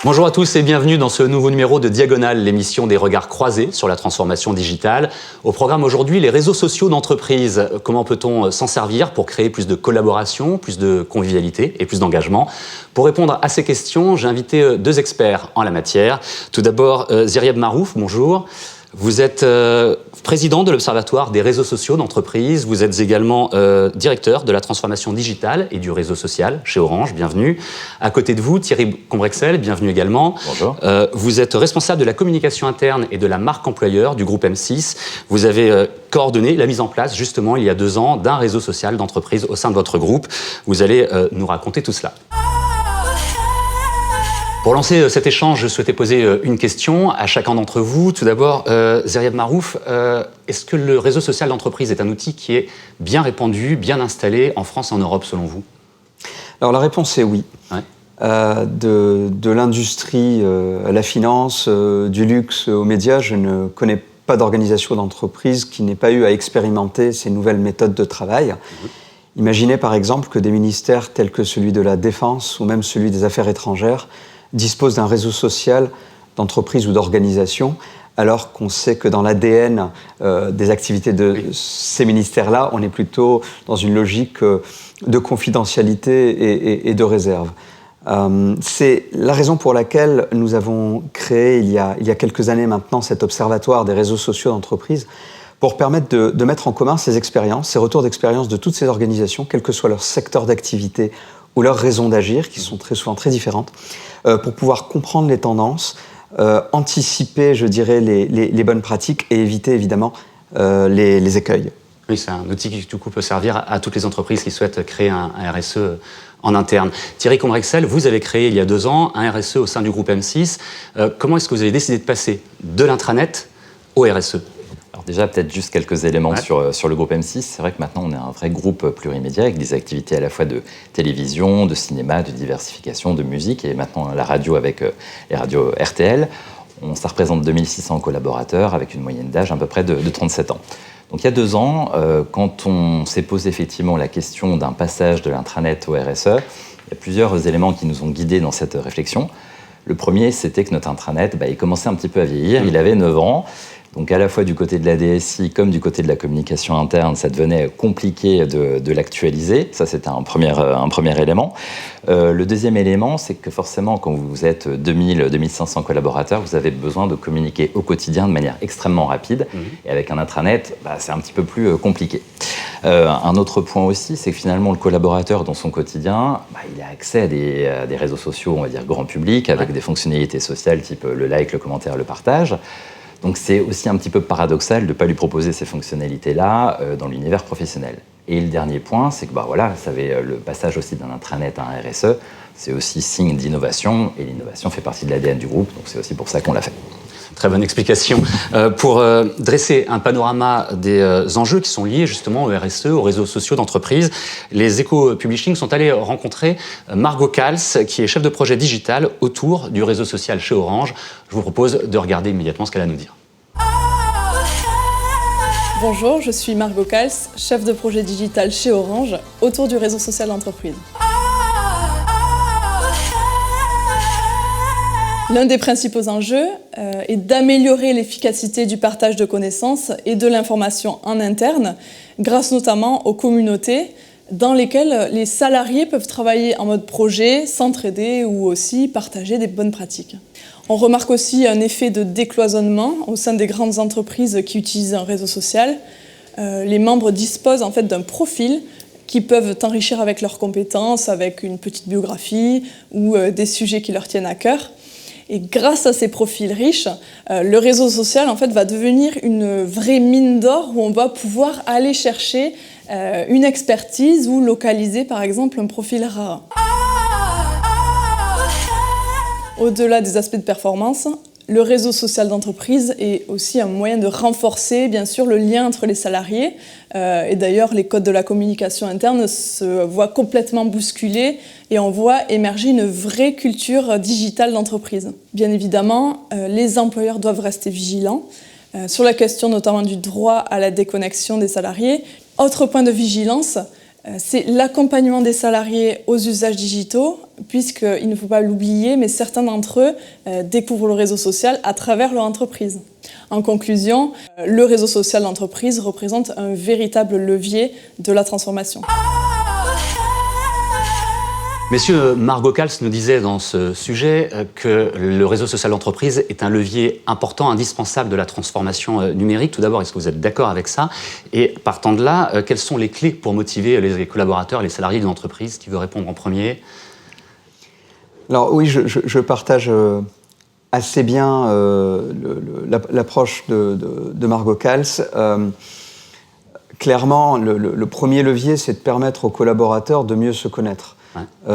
Bonjour à tous et bienvenue dans ce nouveau numéro de Diagonale, l'émission des regards croisés sur la transformation digitale. Au programme aujourd'hui, les réseaux sociaux d'entreprise. Comment peut-on s'en servir pour créer plus de collaboration, plus de convivialité et plus d'engagement? Pour répondre à ces questions, j'ai invité deux experts en la matière. Tout d'abord, Ziryeb Marouf, bonjour. Vous êtes président de l'Observatoire des réseaux sociaux d'entreprise. Vous êtes également directeur de la transformation digitale et du réseau social chez Orange. Bienvenue. À côté de vous, Thierry Combrexel, bienvenue également. Bonjour. Vous êtes responsable de la communication interne et de la marque employeur du groupe M6. Vous avez coordonné la mise en place, justement, il y a 2 ans, d'un réseau social d'entreprise au sein de votre groupe. Vous allez nous raconter tout cela. Pour lancer cet échange, je souhaitais poser une question à chacun d'entre vous. Tout d'abord, Ziryeb Marouf, est-ce que le réseau social d'entreprise est un outil qui est bien répandu, bien installé en France et en Europe, selon vous? Alors la réponse est oui. Ouais. De l'industrie à la finance, du luxe aux médias, je ne connais pas d'organisation d'entreprise qui n'ait pas eu à expérimenter ces nouvelles méthodes de travail. Imaginez par exemple que des ministères tels que celui de la Défense ou même celui des Affaires étrangères disposent d'un réseau social d'entreprise ou d'organisation, alors qu'on sait que dans l'ADN des activités de ces ministères-là, on est plutôt dans une logique de confidentialité et de réserve. C'est la raison pour laquelle nous avons créé, il y a quelques années maintenant, cet observatoire des réseaux sociaux d'entreprise, pour permettre de mettre en commun ces expériences, ces retours d'expérience de toutes ces organisations, quel que soit leur secteur d'activité ou leur raison d'agir, qui sont très souvent très différentes, pour pouvoir comprendre les tendances, anticiper, je dirais, les bonnes pratiques et éviter évidemment les écueils. Oui, c'est un outil qui, du coup, peut servir à toutes les entreprises qui souhaitent créer un RSE en interne. Thierry Combrexel, vous avez créé il y a 2 ans un RSE au sein du groupe M6. Comment est-ce que vous avez décidé de passer de l'intranet au RSE ? Alors déjà, peut-être juste quelques éléments sur le groupe M6. C'est vrai que maintenant, on est un vrai groupe plurimédia avec des activités à la fois de télévision, de cinéma, de diversification, de musique et maintenant la radio avec les radios RTL. Ça représente 2600 collaborateurs avec une moyenne d'âge à peu près de 37 ans. Donc il y a 2 ans, quand on s'est posé effectivement la question d'un passage de l'intranet au RSE, il y a plusieurs éléments qui nous ont guidés dans cette réflexion. Le premier, c'était que notre intranet, il commençait un petit peu à vieillir, il avait 9 ans. Donc à la fois du côté de la DSI comme du côté de la communication interne, ça devenait compliqué de l'actualiser. Ça, c'était un premier élément. Le deuxième élément, c'est que forcément, quand vous êtes 2500 collaborateurs, vous avez besoin de communiquer au quotidien de manière extrêmement rapide. Et avec un intranet, c'est un petit peu plus compliqué. Un autre point aussi, c'est que finalement, le collaborateur, dans son quotidien, il a accès à des réseaux sociaux, on va dire, grand public, avec des fonctionnalités sociales type le like, le commentaire, le partage. Donc c'est aussi un petit peu paradoxal de ne pas lui proposer ces fonctionnalités-là dans l'univers professionnel. Et le dernier point, c'est que vous savez, le passage aussi d'un intranet à un RSE, c'est aussi signe d'innovation, et l'innovation fait partie de l'ADN du groupe, donc c'est aussi pour ça qu'on l'a fait. Très bonne explication. Pour dresser un panorama des enjeux qui sont liés justement au RSE, aux réseaux sociaux d'entreprise, les Éco-Publishing sont allés rencontrer Margot Kals, qui est chef de projet digital autour du réseau social chez Orange. Je vous propose de regarder immédiatement ce qu'elle a à nous dire. Bonjour, je suis Margot Kals, chef de projet digital chez Orange autour du réseau social d'entreprise. L'un des principaux enjeux est d'améliorer l'efficacité du partage de connaissances et de l'information en interne, grâce notamment aux communautés dans lesquelles les salariés peuvent travailler en mode projet, s'entraider ou aussi partager des bonnes pratiques. On remarque aussi un effet de décloisonnement au sein des grandes entreprises qui utilisent un réseau social. Les membres disposent en fait d'un profil qui peuvent enrichir avec leurs compétences, avec une petite biographie ou des sujets qui leur tiennent à cœur. Et grâce à ces profils riches, le réseau social en fait, va devenir une vraie mine d'or où on va pouvoir aller chercher une expertise ou localiser par exemple un profil rare. Au-delà des aspects de performance, le réseau social d'entreprise est aussi un moyen de renforcer bien sûr le lien entre les salariés. Et d'ailleurs, les codes de la communication interne se voient complètement bousculés et on voit émerger une vraie culture digitale d'entreprise. Bien évidemment, les employeurs doivent rester vigilants sur la question notamment du droit à la déconnexion des salariés. Autre point de vigilance, c'est l'accompagnement des salariés aux usages digitaux, puisqu'il ne faut pas l'oublier, mais certains d'entre eux découvrent le réseau social à travers leur entreprise. En conclusion, le réseau social d'entreprise représente un véritable levier de la transformation. Messieurs, Margot Kals nous disait dans ce sujet que le réseau social d'entreprise est un levier important, indispensable de la transformation numérique. Tout d'abord, est-ce que vous êtes d'accord avec ça? Et partant de là, quelles sont les clés pour motiver les collaborateurs, les salariés d'une entreprise? Qui veut répondre en premier? Alors oui, je partage assez bien l'approche de Margot Kals. Clairement, le premier levier, c'est de permettre aux collaborateurs de mieux se connaître. Ouais.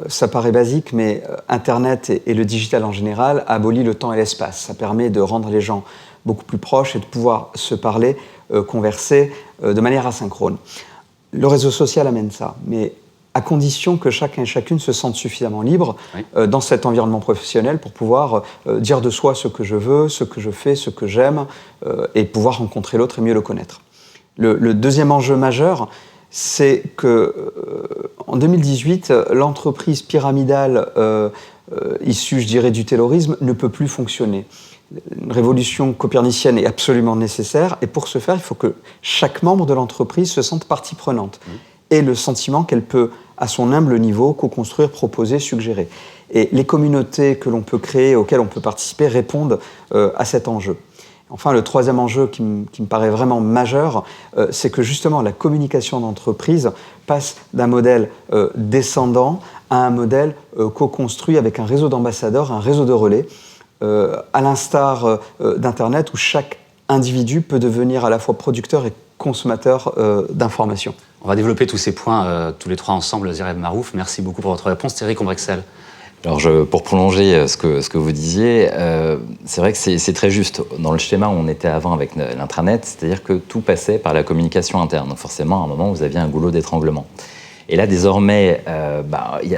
Ça paraît basique, mais Internet et le digital en général abolit le temps et l'espace. Ça permet de rendre les gens beaucoup plus proches et de pouvoir se parler, converser de manière asynchrone. Le réseau social amène ça, mais à condition que chacun et chacune se sente suffisamment libre dans cet environnement professionnel pour pouvoir dire de soi ce que je veux, ce que je fais, ce que j'aime, et pouvoir rencontrer l'autre et mieux le connaître. Le deuxième enjeu majeur, c'est qu'en 2018, l'entreprise pyramidale issue, je dirais, du taylorisme ne peut plus fonctionner. Une révolution copernicienne est absolument nécessaire, et pour ce faire, il faut que chaque membre de l'entreprise se sente partie prenante et le sentiment qu'elle peut, à son humble niveau, co-construire, proposer, suggérer. Et les communautés que l'on peut créer, auxquelles on peut participer, répondent à cet enjeu. Enfin, le troisième enjeu qui me paraît vraiment majeur, c'est que justement la communication d'entreprise passe d'un modèle descendant à un modèle co-construit avec un réseau d'ambassadeurs, un réseau de relais, à l'instar d'Internet où chaque individu peut devenir à la fois producteur et consommateur d'informations. On va développer tous ces points tous les trois ensemble. Zireb Marouf, merci beaucoup pour votre réponse. Thierry Combrexel. Alors pour prolonger ce que vous disiez, c'est vrai que c'est très juste. Dans le schéma où on était avant avec l'intranet, c'est-à-dire que tout passait par la communication interne. Donc forcément, à un moment, vous aviez un goulot d'étranglement. Et là, désormais,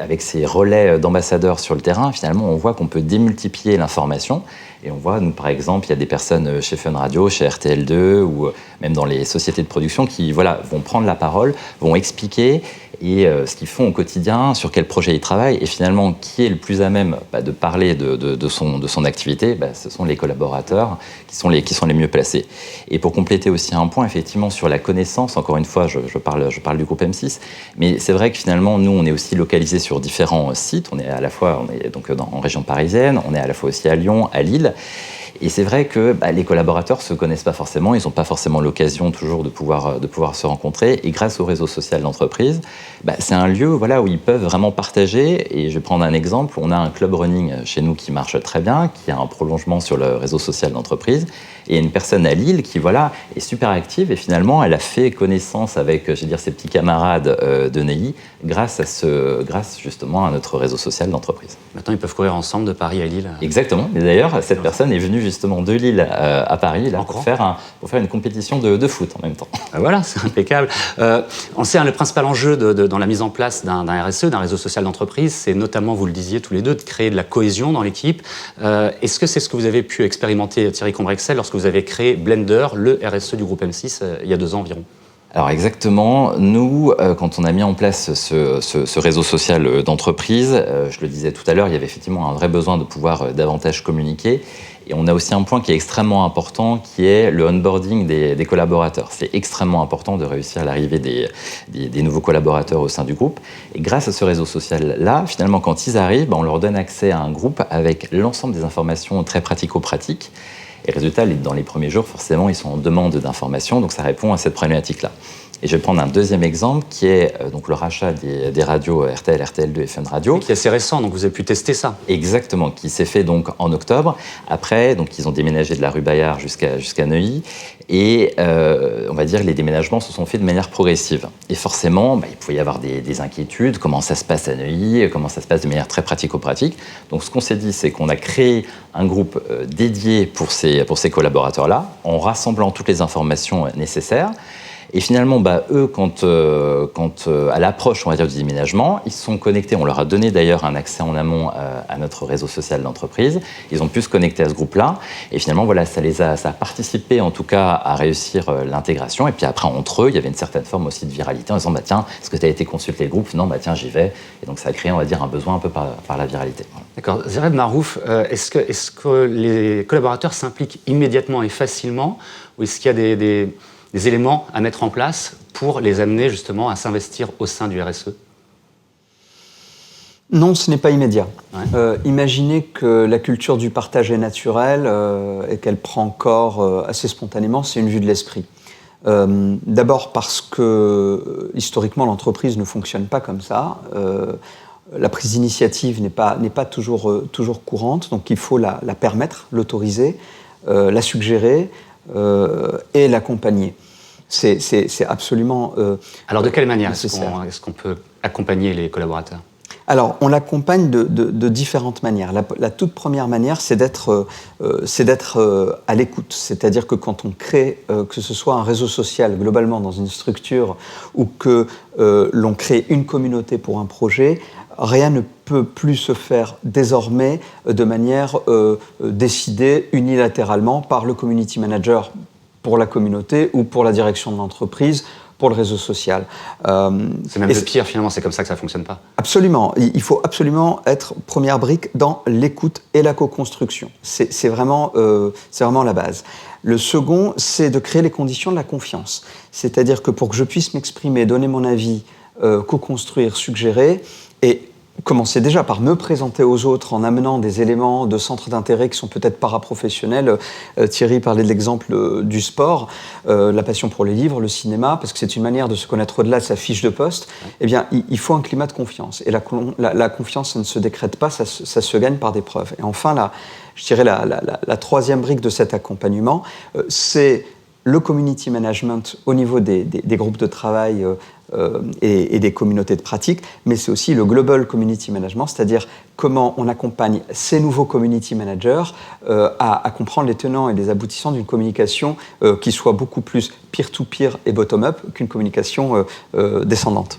avec ces relais d'ambassadeurs sur le terrain, finalement, on voit qu'on peut démultiplier l'information. Et on voit, nous, par exemple, il y a des personnes chez Fun Radio, chez RTL2, ou même dans les sociétés de production qui vont prendre la parole, vont expliquer ce qu'ils font au quotidien, sur quel projet ils travaillent, et finalement, qui est le plus à même de parler de son activité, ce sont les collaborateurs qui sont les mieux placés. Et pour compléter aussi un point, effectivement, sur la connaissance, encore une fois, je parle du groupe M6, mais c'est vrai que finalement, nous, on est aussi localisés sur différents sites. On est donc en région parisienne, on est à la fois aussi à Lyon, à Lille. Et c'est vrai que les collaborateurs ne se connaissent pas forcément, ils n'ont pas forcément l'occasion toujours de pouvoir se rencontrer. Et grâce au réseau social d'entreprise, c'est un lieu où ils peuvent vraiment partager. Et je vais prendre un exemple, on a un club running chez nous qui marche très bien, qui a un prolongement sur le réseau social d'entreprise. Et il y a une personne à Lille qui est super active et finalement elle a fait connaissance avec ses petits camarades de Neuilly grâce justement à notre réseau social d'entreprise. Maintenant ils peuvent courir ensemble de Paris à Lille. Exactement, mais d'ailleurs cette personne est venue justement de Lille à Paris pour faire une compétition de foot en même temps. Voilà, c'est impeccable. On le sait, le principal enjeu dans la mise en place d'un RSE, d'un réseau social d'entreprise, c'est notamment, vous le disiez tous les deux, de créer de la cohésion dans l'équipe. Est-ce que c'est ce que vous avez pu expérimenter, Thierry Combrexel, lorsque vous avez créé Blender, le RSE du groupe M6, il y a 2 ans environ? Alors exactement, nous, quand on a mis en place ce réseau social d'entreprise, je le disais tout à l'heure, il y avait effectivement un vrai besoin de pouvoir davantage communiquer. Et on a aussi un point qui est extrêmement important, qui est le onboarding des collaborateurs. C'est extrêmement important de réussir l'arrivée des nouveaux collaborateurs au sein du groupe. Et grâce à ce réseau social-là, finalement, quand ils arrivent, on leur donne accès à un groupe avec l'ensemble des informations très pratico-pratiques. Et résultat, dans les premiers jours, forcément, ils sont en demande d'informations, donc ça répond à cette problématique-là. Et je vais prendre un deuxième exemple, qui est donc le rachat des radios RTL, RTL2 et Fun Radio. Qui est assez récent, donc vous avez pu tester ça. Exactement, qui s'est fait donc en octobre. Après, donc ils ont déménagé de la rue Bayard jusqu'à Neuilly. Et on va dire les déménagements se sont faits de manière progressive. Et forcément, il pouvait y avoir des inquiétudes. Comment ça se passe à Neuilly? Comment ça se passe de manière très pratico-pratique? Donc ce qu'on s'est dit, c'est qu'on a créé un groupe dédié pour ces collaborateurs-là, en rassemblant toutes les informations nécessaires. Et finalement, eux, quand à l'approche, on va dire, du déménagement, ils se sont connectés. On leur a donné d'ailleurs un accès en amont à notre réseau social d'entreprise. Ils ont pu se connecter à ce groupe-là. Et finalement, voilà, ça a participé en tout cas à réussir l'intégration. Et puis après, entre eux, il y avait une certaine forme aussi de viralité en disant, tiens, est-ce que tu as été consulter le groupe? Non, tiens, j'y vais. Et donc ça a créé, on va dire, un besoin un peu par la viralité. D'accord. Zered Marouf, est-ce que les collaborateurs s'impliquent immédiatement et facilement, ou est-ce qu'il y a des éléments à mettre en place pour les amener justement à s'investir au sein du RSE? Non, ce n'est pas immédiat. Ouais. Imaginez que la culture du partage est naturelle et qu'elle prend corps assez spontanément, c'est une vue de l'esprit. D'abord parce que historiquement l'entreprise ne fonctionne pas comme ça. La prise d'initiative n'est pas toujours courante, donc il faut la permettre, l'autoriser, la suggérer et l'accompagner. C'est absolument Alors de quelle manière nécessaire. est-ce qu'on peut accompagner les collaborateurs? Alors, on l'accompagne de différentes manières. La toute première manière, c'est d'être à l'écoute. C'est-à-dire que quand on crée, que ce soit un réseau social globalement dans une structure ou que l'on crée une communauté pour un projet, rien ne peut plus se faire désormais de manière décidée unilatéralement par le community manager pour la communauté ou pour la direction de l'entreprise, pour le réseau social. C'est même le pire finalement, c'est comme ça que ça ne fonctionne pas. Absolument. Il faut absolument être première brique dans l'écoute et la co-construction. C'est vraiment la base. Le second, c'est de créer les conditions de la confiance. C'est-à-dire que pour que je puisse m'exprimer, donner mon avis, co-construire, suggérer, et commencer déjà par me présenter aux autres en amenant des éléments de centres d'intérêt qui sont peut-être paraprofessionnels. Thierry parlait de l'exemple du sport, la passion pour les livres, le cinéma, parce que c'est une manière de se connaître au-delà de sa fiche de poste. Eh bien, il faut un climat de confiance. Et la confiance, ça ne se décrète pas, ça se gagne par des preuves. Et enfin, je dirais la troisième brique de cet accompagnement, c'est le community management au niveau des groupes de travail et des communautés de pratique, mais c'est aussi le global community management, c'est-à-dire comment on accompagne ces nouveaux community managers à comprendre les tenants et les aboutissants d'une communication qui soit beaucoup plus peer-to-peer et bottom-up qu'une communication descendante.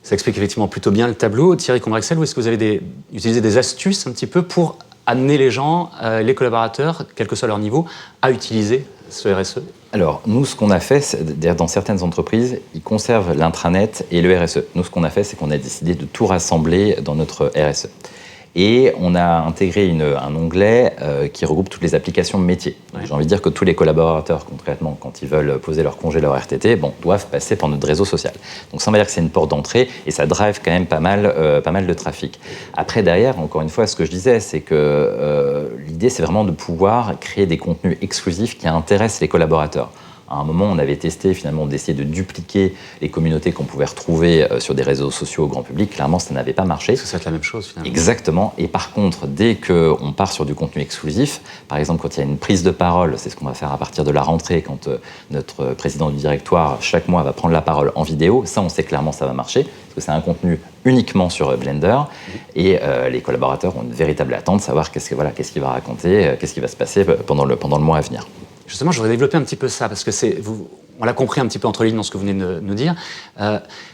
Ça explique effectivement plutôt bien le tableau. Thierry Combrexel, où est-ce que vous avez utilisé des astuces un petit peu pour amener les gens, les collaborateurs, quel que soit leur niveau, à utiliser ce RSE? Alors, nous, ce qu'on a fait, dans certaines entreprises, ils conservent l'intranet et le RSE. Nous, ce qu'on a fait, c'est qu'on a décidé de tout rassembler dans notre RSE. Et on a intégré un onglet qui regroupe toutes les applications métiers. Ouais. J'ai envie de dire que tous les collaborateurs, concrètement, quand ils veulent poser leur congé, leur RTT, doivent passer par notre réseau social. Donc ça, on va dire que c'est une porte d'entrée et ça drive quand même pas mal de trafic. Après, derrière, encore une fois, ce que je disais, c'est que l'idée, c'est vraiment de pouvoir créer des contenus exclusifs qui intéressent les collaborateurs. À un moment, on avait testé finalement d'essayer de dupliquer les communautés qu'on pouvait retrouver sur des réseaux sociaux au grand public. Clairement, ça n'avait pas marché. Parce que ça va être la même chose finalement. Exactement. Et par contre, dès qu'on part sur du contenu exclusif, par exemple, quand il y a une prise de parole, c'est ce qu'on va faire à partir de la rentrée, quand notre président du directoire, chaque mois, va prendre la parole en vidéo, ça, on sait clairement ça va marcher, parce que c'est un contenu uniquement sur Blender, et les collaborateurs ont une véritable attente de savoir qu'est-ce qu'il va raconter, qu'est-ce qui va se passer pendant le mois à venir. Justement, je voudrais développer un petit peu ça, parce que on l'a compris un petit peu entre lignes dans ce que vous venez de nous dire.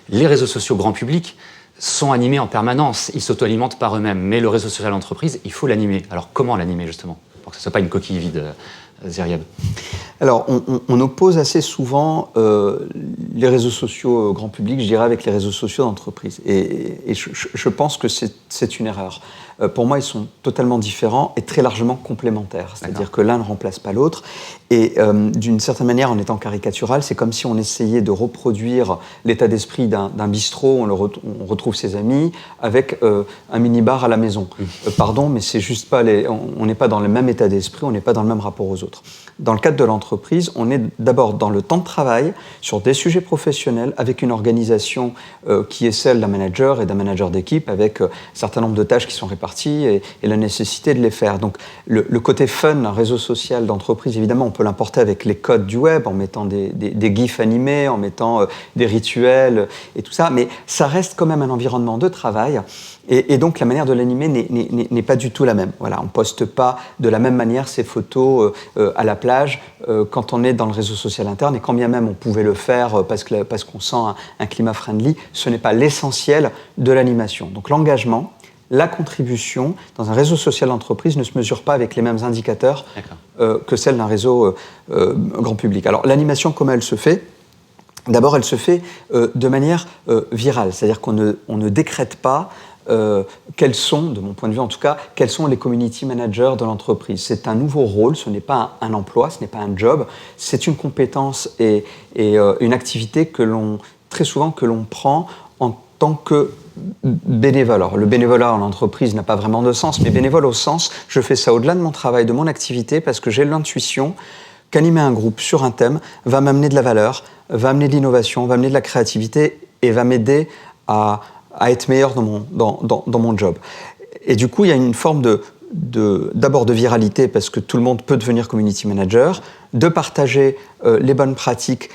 Les réseaux sociaux grand public sont animés en permanence, ils s'auto-alimentent par eux-mêmes, mais le réseau social d'entreprise, il faut l'animer. Alors comment l'animer justement, pour que ce ne soit pas une coquille vide, Zeryab? Alors, on oppose assez souvent les réseaux sociaux grand public, je dirais, avec les réseaux sociaux d'entreprise. Et je pense que c'est une erreur. Pour moi, ils sont totalement différents et très largement complémentaires. C'est-à-dire que l'un ne remplace pas l'autre. Et d'une certaine manière, en étant caricatural, c'est comme si on essayait de reproduire l'état d'esprit d'un bistrot, on retrouve ses amis, avec un mini-bar à la maison. Pardon, mais c'est juste pas on n'est pas dans le même état d'esprit, on n'est pas dans le même rapport aux autres. Dans le cadre de l'entreprise, on est d'abord dans le temps de travail, sur des sujets professionnels, avec une organisation qui est celle d'un manager et d'un manager d'équipe, avec un certain nombre de tâches qui sont réparties partie et la nécessité de les faire. Donc le côté fun, un réseau social d'entreprise, évidemment, on peut l'importer avec les codes du web, en mettant des gifs animés, en mettant des rituels et tout ça, mais ça reste quand même un environnement de travail. Et donc la manière de l'animer n'est pas du tout la même. Voilà, on ne poste pas de la même manière ces photos à la plage quand on est dans le réseau social interne, et quand bien même on pouvait le faire parce qu'on sent un climat friendly, ce n'est pas l'essentiel de l'animation. Donc l'engagement, la contribution dans un réseau social d'entreprise ne se mesure pas avec les mêmes indicateurs que celle d'un réseau grand public. Alors l'animation, comment elle se fait ? D'abord, elle se fait de manière virale, c'est-à-dire qu'on ne décrète pas quels sont, de mon point de vue en tout cas, quels sont les community managers de l'entreprise. C'est un nouveau rôle, ce n'est pas un emploi, ce n'est pas un job, c'est une compétence et une activité très souvent que l'on prend en tant que bénévole. Alors, le bénévolat en entreprise n'a pas vraiment de sens, mais bénévole au sens, je fais ça au-delà de mon travail, de mon activité, parce que j'ai l'intuition qu'animer un groupe sur un thème va m'amener de la valeur, va amener de l'innovation, va amener de la créativité et va m'aider à être meilleur dans mon job. Et du coup, il y a une forme d'abord de viralité, parce que tout le monde peut devenir community manager, de partager les bonnes pratiques,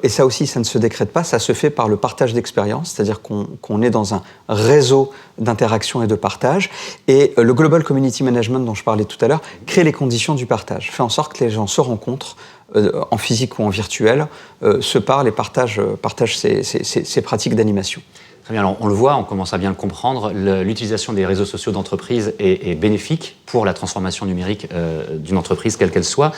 et ça aussi, ça ne se décrète pas, ça se fait par le partage d'expérience, c'est-à-dire qu'on est dans un réseau d'interaction et de partage, et le Global Community Management dont je parlais tout à l'heure crée les conditions du partage, fait en sorte que les gens se rencontrent, en physique ou en virtuel, se parlent et partagent ces pratiques d'animation. Très bien, alors on le voit, on commence à bien le comprendre, l'utilisation des réseaux sociaux d'entreprise est bénéfique pour la transformation numérique d'une entreprise, quelle qu'elle soit.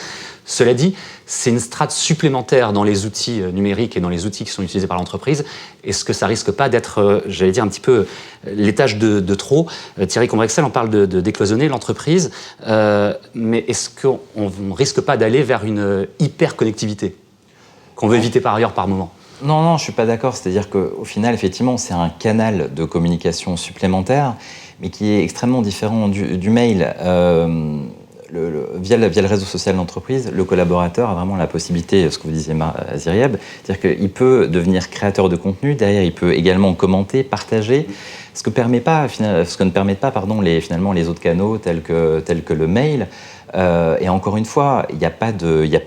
Cela dit, c'est une strate supplémentaire dans les outils numériques et dans les outils qui sont utilisés par l'entreprise. Est-ce que ça risque pas d'être, j'allais dire, un petit peu l'étage de trop ? Thierry Combrexel, on parle de décloisonner l'entreprise, mais est-ce qu'on ne risque pas d'aller vers une hyper-connectivité qu'on veut éviter par ailleurs par moment ? Non, je ne suis pas d'accord. C'est-à-dire qu'au final, effectivement, c'est un canal de communication supplémentaire, mais qui est extrêmement différent du mail. Via le réseau social d'entreprise, le collaborateur a vraiment la possibilité, ce que vous disiez, Ziryeb, c'est-à-dire qu'il peut devenir créateur de contenu. Derrière, il peut également commenter, partager, ce que ne permettent pas les autres canaux tels que le mail. Et encore une fois, il n'y a pas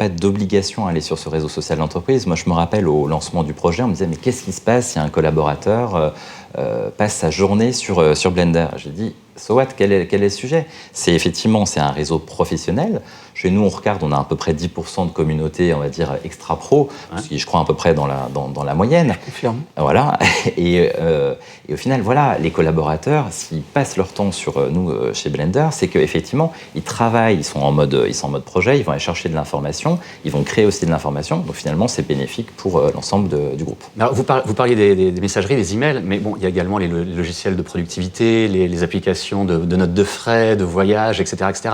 d'obligation à aller sur ce réseau social d'entreprise. Moi, je me rappelle au lancement du projet, on me disait « mais qu'est-ce qui se passe si un collaborateur passe sa journée sur Blender ?» J'ai dit « so what, quel est le sujet ?» C'est un réseau professionnel. Chez nous, on regarde, on a à peu près 10% de communauté, on va dire, extra-pro, ce qui, je crois, à peu près dans la moyenne. Je confirme. Voilà. Et au final, voilà, les collaborateurs, s'ils passent leur temps sur nous, chez Blender, c'est qu'effectivement, ils travaillent, ils sont en mode projet, ils vont aller chercher de l'information, ils vont créer aussi de l'information. Donc finalement, c'est bénéfique pour l'ensemble du grouroupe. Alors, vous parliez des messageries, des emails, mais bon, il y a également les logiciels de productivité, les applications de notes de frais, de voyage, etc. etc.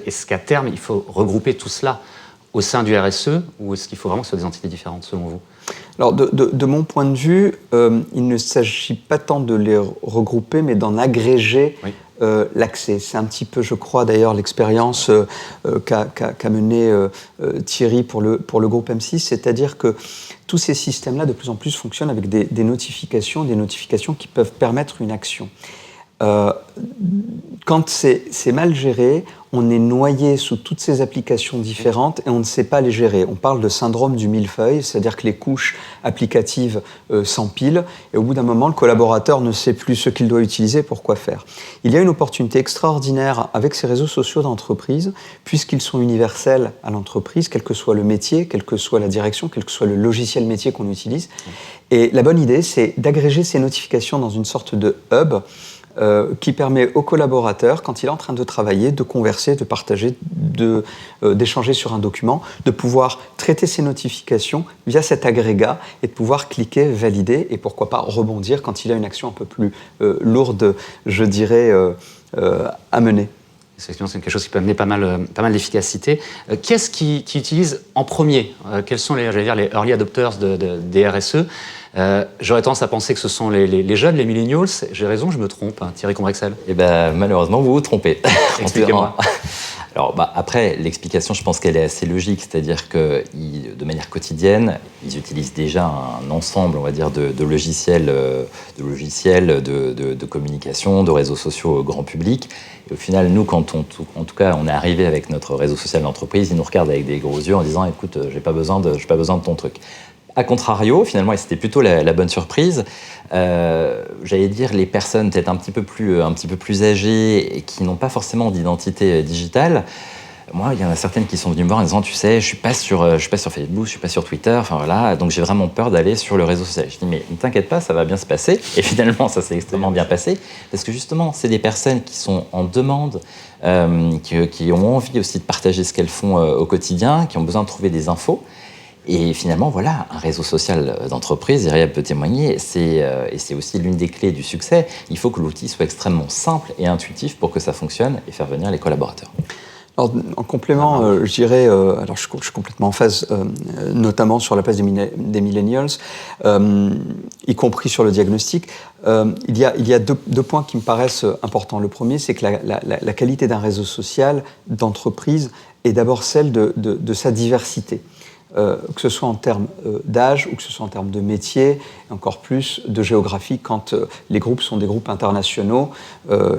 Est-ce qu'à terme, il faut regrouper tout cela au sein du RSE, ou est-ce qu'il faut vraiment que ce soit des entités différentes, selon vous ? Alors, de mon point de vue, il ne s'agit pas tant de les regrouper, mais d'en agréger l'accès. C'est un petit peu, je crois, d'ailleurs, l'expérience qu'a menée Thierry pour le groupe M6, c'est-à-dire que tous ces systèmes-là, de plus en plus, fonctionnent avec des notifications qui peuvent permettre une action. Quand c'est mal géré, on est noyé sous toutes ces applications différentes et on ne sait pas les gérer. On parle de syndrome du millefeuille, c'est-à-dire que les couches applicatives s'empilent et au bout d'un moment, le collaborateur ne sait plus ce qu'il doit utiliser, pour quoi faire. Il y a une opportunité extraordinaire avec ces réseaux sociaux d'entreprise, puisqu'ils sont universels à l'entreprise, quel que soit le métier, quelle que soit la direction, quel que soit le logiciel métier qu'on utilise. Et la bonne idée, c'est d'agréger ces notifications dans une sorte de hub qui permet au collaborateur, quand il est en train de travailler, de converser, de partager, d'échanger sur un document, de pouvoir traiter ses notifications via cet agrégat et de pouvoir cliquer, valider et pourquoi pas rebondir quand il a une action un peu plus lourde, je dirais, à mener. Effectivement, c'est quelque chose qui peut amener pas mal d'efficacité. Qui est-ce qui utilise en premier ? Quels sont les early adopters des RSE ? J'aurais tendance à penser que ce sont les jeunes, les millennials. J'ai raison, je me trompe, hein, Thierry Combrexel ? Eh bien, malheureusement, vous vous trompez. Expliquez-moi. Alors après, l'explication, je pense qu'elle est assez logique, c'est-à-dire que de manière quotidienne, ils utilisent déjà un ensemble, on va dire, de logiciels, de communication, de réseaux sociaux grand public. Et au final, nous, quand en tout cas, on est arrivé avec notre réseau social d'entreprise, ils nous regardent avec des gros yeux en disant « Écoute, j'ai pas besoin de ton truc ». A contrario, finalement, et c'était plutôt la bonne surprise, j'allais dire les personnes peut-être un petit peu plus âgées et qui n'ont pas forcément d'identité digitale. Moi, il y en a certaines qui sont venues me voir en disant, tu sais, je suis pas sur Facebook, je suis pas sur Twitter, enfin voilà, donc j'ai vraiment peur d'aller sur le réseau social. Je dis, mais ne t'inquiète pas, ça va bien se passer. Et finalement, ça s'est extrêmement bien passé, parce que justement, c'est des personnes qui sont en demande, qui ont envie aussi de partager ce qu'elles font au quotidien, qui ont besoin de trouver des infos. Et finalement, voilà, un réseau social d'entreprise, Myriam peut témoigner, et c'est aussi l'une des clés du succès. Il faut que l'outil soit extrêmement simple et intuitif pour que ça fonctionne et faire venir les collaborateurs. Alors, en complément, je dirais, alors je suis complètement en phase, notamment sur la place des millennials, y compris sur le diagnostic. Il y a deux points qui me paraissent importants. Le premier, c'est que la qualité d'un réseau social d'entreprise est d'abord celle de sa diversité. Que ce soit en termes d'âge ou que ce soit en termes de métier, et encore plus de géographie quand les groupes sont des groupes internationaux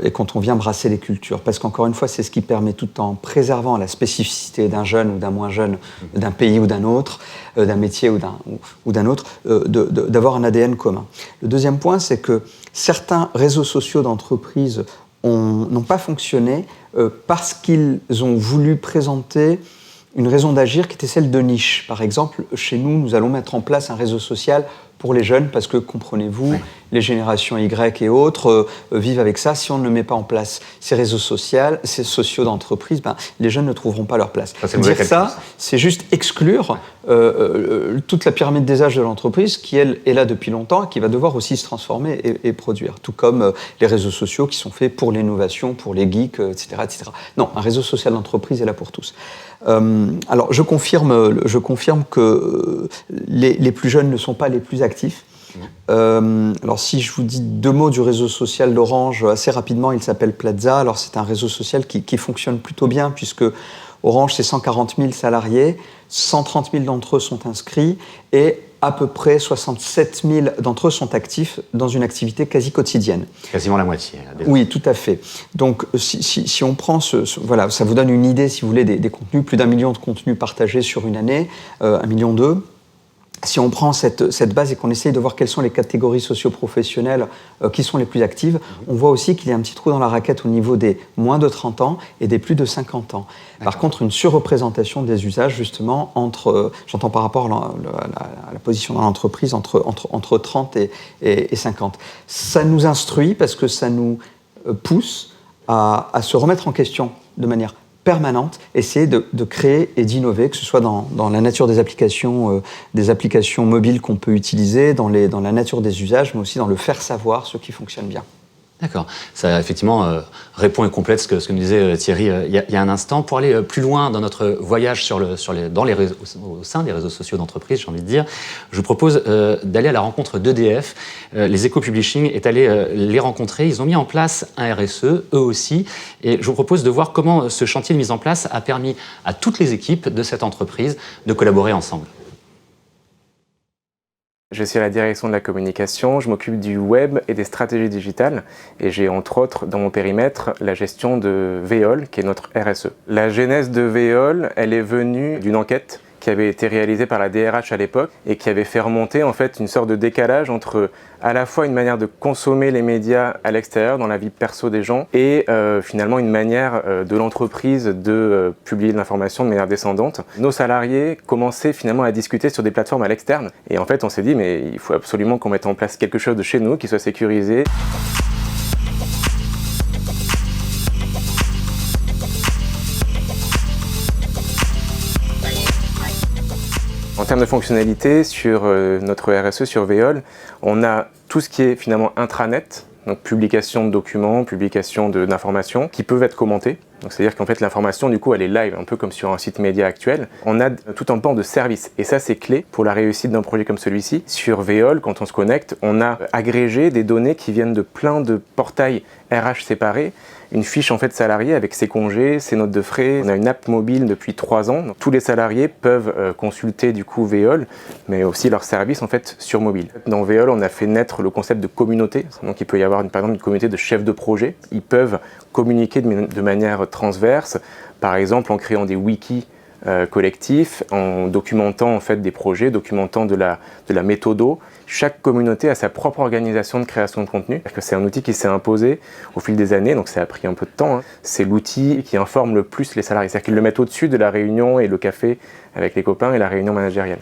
et quand on vient brasser les cultures. Parce qu'encore une fois, c'est ce qui permet, tout en préservant la spécificité d'un jeune ou d'un moins jeune, d'un pays ou d'un autre, d'un métier ou d'un autre, d'avoir un ADN commun. Le deuxième point, c'est que certains réseaux sociaux d'entreprise n'ont pas fonctionné parce qu'ils ont voulu présenter une raison d'agir qui était celle de niche. Par exemple, chez nous, nous allons mettre en place un réseau social pour les jeunes parce que, comprenez-vous, les générations Y et autres vivent avec ça. Si on ne met pas en place ces réseaux sociaux d'entreprise, les jeunes ne trouveront pas leur place. Dire ça, c'est juste exclure toute la pyramide des âges de l'entreprise qui, elle, est là depuis longtemps et qui va devoir aussi se transformer et produire. Tout comme les réseaux sociaux qui sont faits pour l'innovation, pour les geeks, etc., etc. Non, un réseau social d'entreprise est là pour tous. Alors, je confirme que les plus jeunes ne sont pas les plus actifs. Alors, si je vous dis deux mots du réseau social d'Orange, assez rapidement, il s'appelle Plaza. Alors, c'est un réseau social qui fonctionne plutôt bien, puisque Orange, c'est 140 000 salariés, 130 000 d'entre eux sont inscrits, et à peu près 67 000 d'entre eux sont actifs dans une activité quasi quotidienne. Quasiment la moitié. Oui, tout à fait. Donc, si on prend voilà, ça vous donne une idée, si vous voulez, des contenus, plus d'1 million de contenus partagés sur une année, 1,2 million. Si on prend cette base et qu'on essaye de voir quelles sont les catégories socio-professionnelles qui sont les plus actives, on voit aussi qu'il y a un petit trou dans la raquette au niveau des moins de 30 ans et des plus de 50 ans. Par contre, une surreprésentation des usages, justement, j'entends par rapport à la position dans l'entreprise, entre 30 et 50. Ça nous instruit parce que ça nous pousse à se remettre en question de manière permanente, essayer de créer et d'innover, que ce soit dans la nature des applications mobiles qu'on peut utiliser, dans la nature des usages, mais aussi dans le faire savoir ce qui fonctionne bien. D'accord. Ça, effectivement, répond et complète ce que nous disait Thierry il y a un instant. Pour aller plus loin dans notre voyage au sein des réseaux sociaux d'entreprise, j'ai envie de dire, je vous propose d'aller à la rencontre d'EDF. Les Eco-Publishing est allé les rencontrer. Ils ont mis en place un RSE, eux aussi. Et je vous propose de voir comment ce chantier de mise en place a permis à toutes les équipes de cette entreprise de collaborer ensemble. Je suis à la direction de la communication, je m'occupe du web et des stratégies digitales et j'ai entre autres dans mon périmètre la gestion de Veolia qui est notre RSE. La genèse de Veolia, elle est venue d'une enquête qui avait été réalisée par la DRH à l'époque et qui avait fait remonter en fait une sorte de décalage entre à la fois une manière de consommer les médias à l'extérieur, dans la vie perso des gens, et finalement une manière de l'entreprise de publier de l'information de manière descendante. Nos salariés commençaient finalement à discuter sur des plateformes à l'externe et en fait on s'est dit mais il faut absolument qu'on mette en place quelque chose de chez nous qui soit sécurisé. En termes de fonctionnalité, sur notre RSE, sur Veolia, on a tout ce qui est finalement intranet, donc publication de documents, publication d'informations, qui peuvent être commentées. C'est-à-dire qu'en fait l'information du coup elle est live, un peu comme sur un site média actuel. On a tout un pan de services et ça c'est clé pour la réussite d'un projet comme celui-ci. Sur Veolia, quand on se connecte, on a agrégé des données qui viennent de plein de portails RH séparés une fiche en fait salarié avec ses congés, ses notes de frais. On a une app mobile depuis 3 ans. Donc, tous les salariés peuvent consulter du coup Veolia, mais aussi leurs services en fait sur mobile. Dans Veolia, on a fait naître le concept de communauté. Donc il peut y avoir par exemple une communauté de chefs de projet. Ils peuvent communiquer de manière transverse, par exemple en créant des wikis collectifs, en documentant en fait des projets, documentant de la méthodo. Chaque communauté a sa propre organisation de création de contenu. C'est un outil qui s'est imposé au fil des années, donc ça a pris un peu de temps. C'est l'outil qui informe le plus les salariés. C'est-à-dire qu'ils le mettent au-dessus de la réunion et le café avec les copains et la réunion managériale.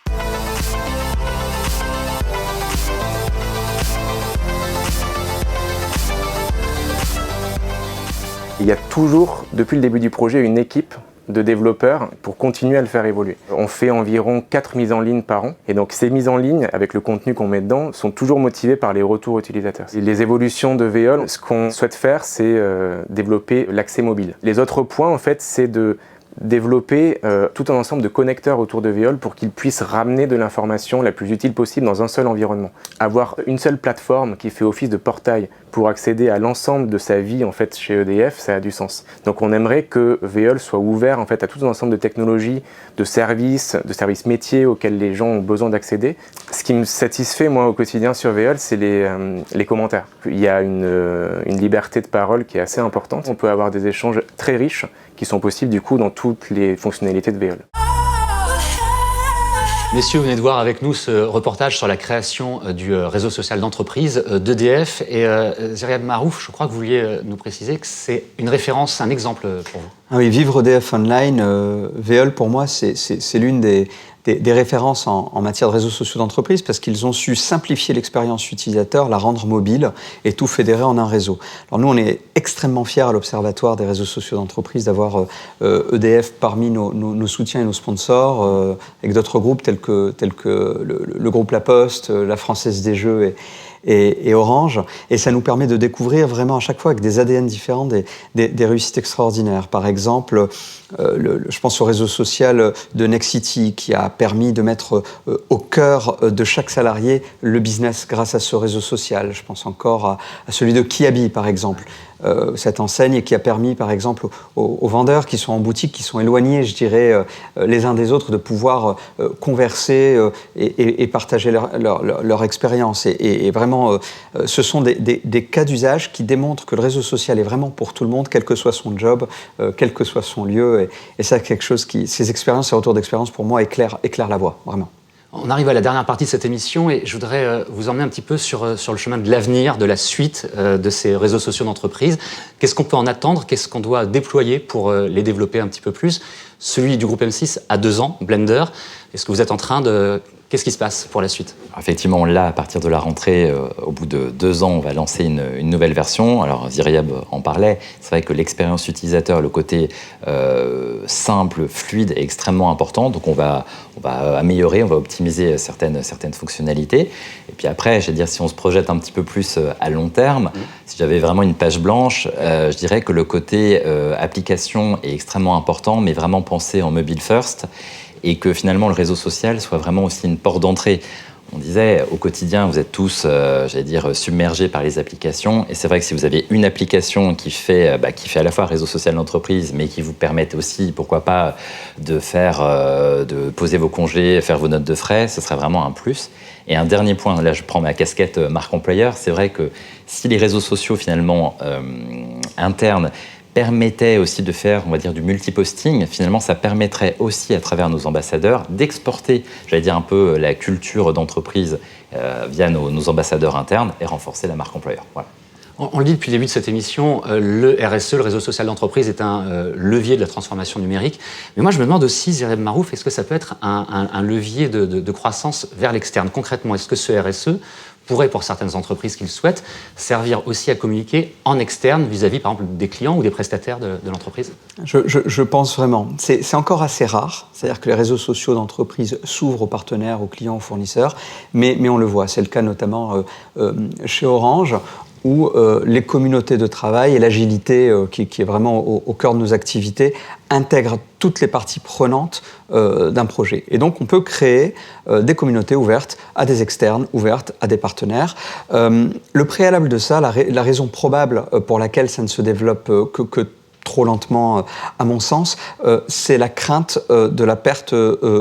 Il y a toujours, depuis le début du projet, une équipe de développeurs pour continuer à le faire évoluer. On fait environ 4 mises en ligne par an, et donc ces mises en ligne, avec le contenu qu'on met dedans, sont toujours motivées par les retours utilisateurs. Et les évolutions de Veolia, ce qu'on souhaite faire, c'est développer l'accès mobile. Les autres points, en fait, c'est de développer tout un ensemble de connecteurs autour de Veolia pour qu'ils puissent ramener de l'information la plus utile possible dans un seul environnement. Avoir une seule plateforme qui fait office de portail pour accéder à l'ensemble de sa vie en fait chez EDF, ça a du sens. Donc on aimerait que Veolia soit ouvert en fait à tout un ensemble de technologies, de services métiers auxquels les gens ont besoin d'accéder. Ce qui me satisfait moi au quotidien sur Veolia, c'est les commentaires. Il y a une liberté de parole qui est assez importante. On peut avoir des échanges très riches qui sont possibles du coup dans toutes les fonctionnalités de Veolia. Messieurs, vous venez de voir avec nous ce reportage sur la création du réseau social d'entreprise d'EDF. Et Ziryab Marouf, je crois que vous vouliez nous préciser que c'est une référence, un exemple pour vous. Ah oui, Vivre EDF Online, Veolia pour moi, c'est l'une des références en matière de réseaux sociaux d'entreprise parce qu'ils ont su simplifier l'expérience utilisateur, la rendre mobile et tout fédérer en un réseau. Alors nous, on est extrêmement fiers à l'Observatoire des réseaux sociaux d'entreprise d'avoir EDF parmi nos soutiens et nos sponsors, avec d'autres groupes tels que le groupe La Poste, la Française des Jeux et Orange. Et ça nous permet de découvrir vraiment à chaque fois avec des ADN différents des réussites extraordinaires. Par exemple, je pense au réseau social de Nexity qui a permis de mettre au cœur de chaque salarié le business grâce à ce réseau social. Je pense encore à celui de Kiabi, par exemple. Cette enseigne qui a permis, par exemple, aux vendeurs qui sont en boutique, qui sont éloignés, je dirais, les uns des autres, de pouvoir converser et partager leur expérience. Et vraiment, ce sont des cas d'usage qui démontrent que le réseau social est vraiment pour tout le monde, quel que soit son job, quel que soit son lieu. Et ça, quelque chose ces expériences, ces retours d'expérience, pour moi, éclairent la voie, vraiment. On arrive à la dernière partie de cette émission et je voudrais vous emmener un petit peu sur le chemin de l'avenir, de la suite de ces réseaux sociaux d'entreprise. Qu'est-ce qu'on peut en attendre? Qu'est-ce qu'on doit déployer pour les développer un petit peu plus? Celui du groupe M6 a 2 ans, Blender. Est-ce que vous êtes en train de... Qu'est-ce qui se passe pour la suite? Effectivement, là, à partir de la rentrée, au bout de 2 ans, on va lancer une nouvelle version. Alors, Ziryab en parlait. C'est vrai que l'expérience utilisateur, le côté simple, fluide, est extrêmement important. Donc, on va améliorer, on va optimiser certaines fonctionnalités. Et puis après, je vais dire, si on se projette un petit peu plus à long terme, si j'avais vraiment une page blanche, je dirais que le côté application est extrêmement important, mais vraiment pensé en mobile first. Et que finalement le réseau social soit vraiment aussi une porte d'entrée. On disait, au quotidien, vous êtes tous, submergés par les applications. Et c'est vrai que si vous avez une application qui fait à la fois réseau social d'entreprise, mais qui vous permette aussi, pourquoi pas, de poser vos congés, faire vos notes de frais, ce serait vraiment un plus. Et un dernier point, là je prends ma casquette marque employeur, c'est vrai que si les réseaux sociaux finalement internes permettait aussi de faire, on va dire, du multiposting. Finalement, ça permettrait aussi, à travers nos ambassadeurs, d'exporter, j'allais dire, un peu la culture d'entreprise via nos ambassadeurs internes et renforcer la marque employeur. Voilà. On le dit depuis le début de cette émission, le RSE, le réseau social d'entreprise, est un levier de la transformation numérique. Mais moi, je me demande aussi, Ziryab Marouf, est-ce que ça peut être un levier de croissance vers l'externe? Concrètement, est-ce que ce RSE pourrait, pour certaines entreprises qui le souhaitent, servir aussi à communiquer en externe vis-à-vis, par exemple, des clients ou des prestataires de l'entreprise? Je pense vraiment. C'est encore assez rare. C'est-à-dire que les réseaux sociaux d'entreprise s'ouvrent aux partenaires, aux clients, aux fournisseurs. Mais on le voit. C'est le cas notamment chez Orange. où les communautés de travail et l'agilité, qui est vraiment au cœur de nos activités, intègrent toutes les parties prenantes d'un projet. Et donc, on peut créer des communautés ouvertes à des externes, ouvertes à des partenaires. Le préalable de ça, la raison probable pour laquelle ça ne se développe que trop lentement, à mon sens, c'est la crainte de la perte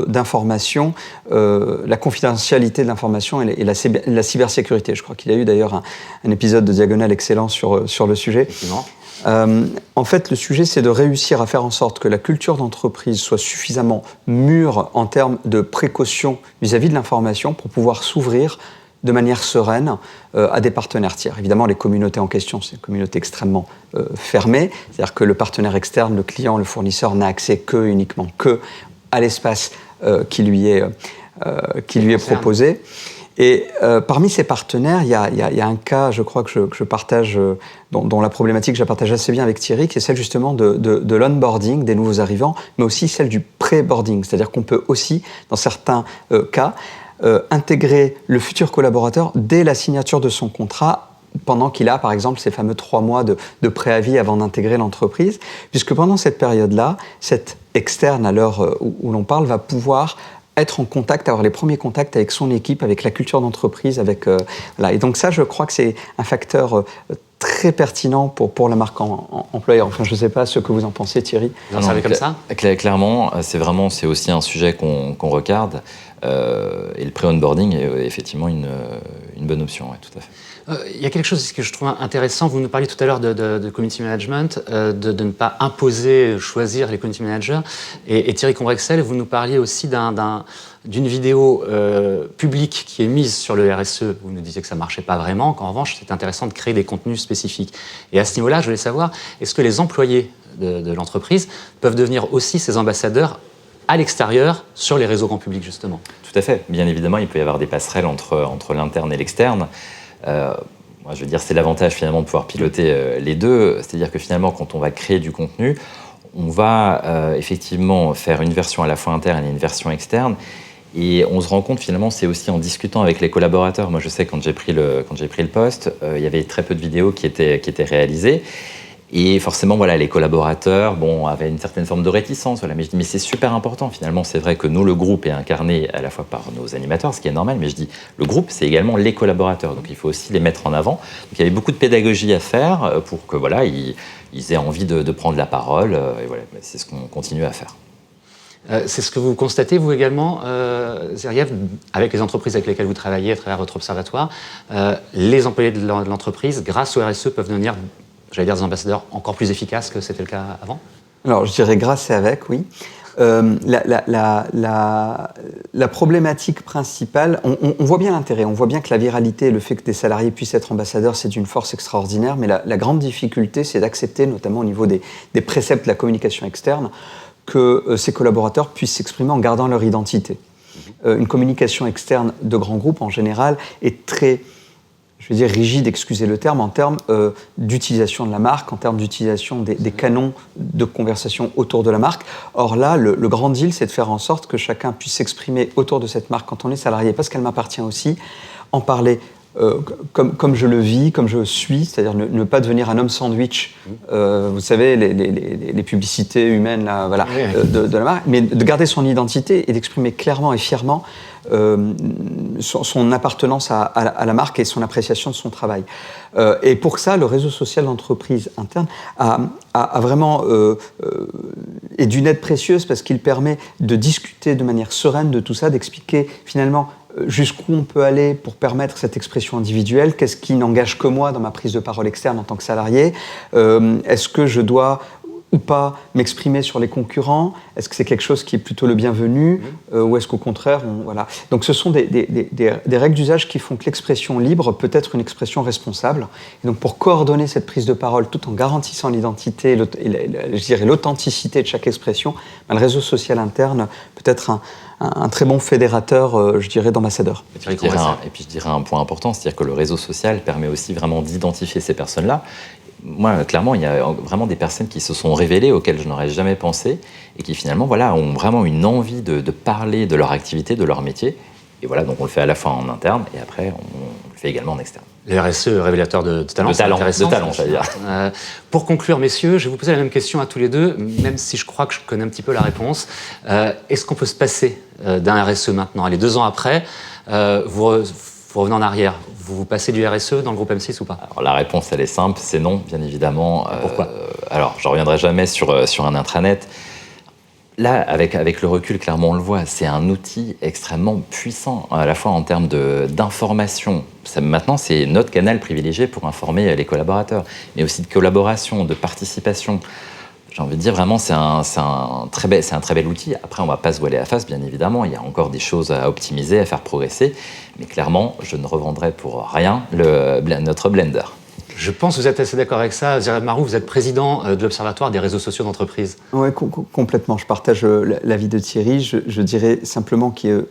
d'informations, la confidentialité de l'information et la cybersécurité. Je crois qu'il y a eu d'ailleurs un épisode de Diagonale excellent sur le sujet. Effectivement. En fait, le sujet, c'est de réussir à faire en sorte que la culture d'entreprise soit suffisamment mûre en termes de précaution vis-à-vis de l'information pour pouvoir s'ouvrir de manière sereine à des partenaires tiers. Évidemment, les communautés en question, c'est une communauté extrêmement fermée, c'est-à-dire que le partenaire externe, le client, le fournisseur n'a accès uniquement à l'espace qui lui est proposé. Et parmi ces partenaires, il y a un cas, je crois que je partage, dont la problématique je la partage assez bien avec Thierry, qui est celle justement de l'onboarding des nouveaux arrivants, mais aussi celle du pré-boarding. C'est-à-dire qu'on peut aussi, dans certains cas, intégrer le futur collaborateur dès la signature de son contrat, pendant qu'il a, par exemple, ces fameux 3 mois de préavis avant d'intégrer l'entreprise, puisque pendant cette période-là, cet externe, à l'heure où l'on parle, va pouvoir être en contact, avoir les premiers contacts avec son équipe, avec la culture d'entreprise, voilà. Et donc ça, je crois que c'est un facteur très pertinent pour la marque employeur. Enfin, je ne sais pas ce que vous en pensez, Thierry. Vous en savez comme ça ? Clairement, c'est aussi un sujet qu'on regarde. Et le pré-onboarding est effectivement une bonne option, ouais, tout à fait. Il y a quelque chose que je trouve intéressant. Vous nous parliez tout à l'heure de community management, de ne pas imposer, choisir les community managers. Et Thierry Combrexel, vous nous parliez aussi d'une vidéo publique qui est mise sur le RSE. Vous nous disiez que ça ne marchait pas vraiment, qu'en revanche, c'est intéressant de créer des contenus spécifiques. Et à ce niveau-là, je voulais savoir, est-ce que les employés de l'entreprise peuvent devenir aussi ces ambassadeurs à l'extérieur, sur les réseaux grand public, justement? Tout à fait. Bien évidemment, il peut y avoir des passerelles entre l'interne et l'externe. Moi, je veux dire, c'est l'avantage finalement de pouvoir piloter les deux. C'est-à-dire que finalement, quand on va créer du contenu, on va effectivement faire une version à la fois interne et une version externe. Et on se rend compte finalement, c'est aussi en discutant avec les collaborateurs. Moi, je sais, quand j'ai pris le poste, il y avait très peu de vidéos qui étaient réalisées. Et forcément, voilà, les collaborateurs avaient une certaine forme de réticence. Voilà. Mais je dis, mais c'est super important. Finalement, c'est vrai que nous, le groupe est incarné à la fois par nos animateurs, ce qui est normal, mais je dis, le groupe, c'est également les collaborateurs. Donc, il faut aussi les mettre en avant. Donc, il y avait beaucoup de pédagogie à faire pour que, voilà, ils aient envie de prendre la parole. Et voilà, c'est ce qu'on continue à faire. C'est ce que vous constatez, vous également, Zeriev, avec les entreprises avec lesquelles vous travaillez à travers votre observatoire. Les employés de l'entreprise, grâce au RSE, peuvent devenir, j'allais dire, des ambassadeurs encore plus efficaces que c'était le cas avant? Alors, je dirais grâce et avec, oui. La problématique principale, on voit bien l'intérêt, on voit bien que la viralité, le fait que des salariés puissent être ambassadeurs, c'est d'une force extraordinaire, mais la grande difficulté, c'est d'accepter, notamment au niveau des préceptes de la communication externe, que ces collaborateurs puissent s'exprimer en gardant leur identité. Une communication externe de grands groupes, en général, est très, je veux dire, rigide, excusez le terme, en termes d'utilisation de la marque, en termes d'utilisation des canons de conversation autour de la marque. Or là, le grand deal, c'est de faire en sorte que chacun puisse s'exprimer autour de cette marque quand on est salarié, parce qu'elle m'appartient aussi, en parler comme je le vis, comme je suis, c'est-à-dire ne pas devenir un homme sandwich, vous savez, les publicités humaines là, voilà, de la marque, mais de garder son identité et d'exprimer clairement et fièrement son appartenance à la marque et son appréciation de son travail. Et pour ça, le réseau social d'entreprise interne a vraiment est d'une aide précieuse, parce qu'il permet de discuter de manière sereine de tout ça, d'expliquer finalement jusqu'où on peut aller pour permettre cette expression individuelle, qu'est-ce qui n'engage que moi dans ma prise de parole externe en tant que salarié, est-ce que je dois ou pas m'exprimer sur les concurrents, est-ce que c'est quelque chose qui est plutôt le bienvenu, ou est-ce qu'au contraire, voilà. Donc ce sont des règles d'usage qui font que l'expression libre peut être une expression responsable. Et donc pour coordonner cette prise de parole tout en garantissant l'identité et je dirais l'authenticité de chaque expression, le réseau social interne peut être un très bon fédérateur, je dirais, d'ambassadeurs. Et puis je dirais un point important, c'est-à-dire que le réseau social permet aussi vraiment d'identifier ces personnes-là. Moi, clairement, il y a vraiment des personnes qui se sont révélées, auxquelles je n'aurais jamais pensé, et qui finalement, voilà, ont vraiment une envie de parler de leur activité, de leur métier. Et voilà, donc on le fait à la fois en interne, et après, on le fait également en externe. Le RSE, révélateur de talent, de talent, j'allais dire. Pour conclure, messieurs, je vais vous poser la même question à tous les deux, même si je crois que je connais un petit peu la réponse. Est-ce qu'on peut se passer d'un RSE maintenant? Allez, 2 ans après, vous revenez en arrière. Vous passez du RSE dans le groupe M6 ou pas? Alors, la réponse, elle est simple, c'est non, bien évidemment. Pourquoi? Alors, je ne reviendrai jamais sur un intranet. Là, avec le recul, clairement, on le voit, c'est un outil extrêmement puissant, à la fois en termes d'information. Maintenant, c'est notre canal privilégié pour informer les collaborateurs, mais aussi de collaboration, de participation. J'ai envie de dire, vraiment, c'est un très bel outil. Après, on ne va pas se voiler la face, bien évidemment. Il y a encore des choses à optimiser, à faire progresser. Mais clairement, je ne revendrai pour rien notre Blender. Je pense que vous êtes assez d'accord avec ça. Jérémy Marou, vous êtes président de l'Observatoire des réseaux sociaux d'entreprise. Oui, complètement. Je partage l'avis de Thierry. Je dirais simplement que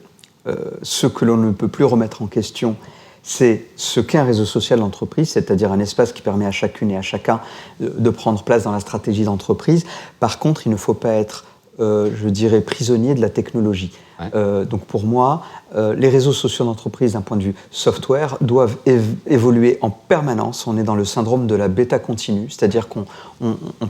ce que l'on ne peut plus remettre en question, c'est ce qu'est un réseau social d'entreprise, c'est-à-dire un espace qui permet à chacune et à chacun de prendre place dans la stratégie d'entreprise. Par contre, il ne faut pas être, je dirais, prisonnier de la technologie. Ouais. Donc pour moi, les réseaux sociaux d'entreprise, d'un point de vue software, doivent évoluer en permanence. On est dans le syndrome de la bêta continue, c'est-à-dire qu'en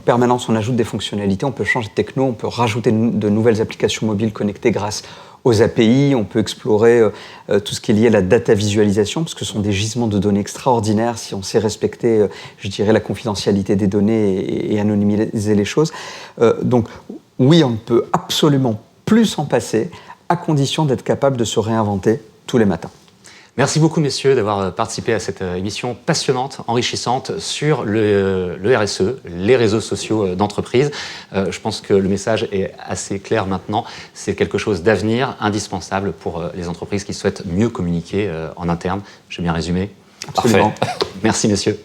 permanence, on ajoute des fonctionnalités, on peut changer de techno, on peut rajouter de nouvelles applications mobiles connectées grâce aux API, on peut explorer tout ce qui est lié à la data visualisation, parce que ce sont des gisements de données extraordinaires si on sait respecter, je dirais, la confidentialité des données et anonymiser les choses. Donc oui, on ne peut absolument plus s'en passer, à condition d'être capable de se réinventer tous les matins. Merci beaucoup, messieurs, d'avoir participé à cette émission passionnante, enrichissante sur le RSE, les réseaux sociaux d'entreprise. Je pense que le message est assez clair maintenant. C'est quelque chose d'avenir, indispensable pour les entreprises qui souhaitent mieux communiquer en interne. J'ai bien résumé? Absolument. Parfait. Merci, messieurs.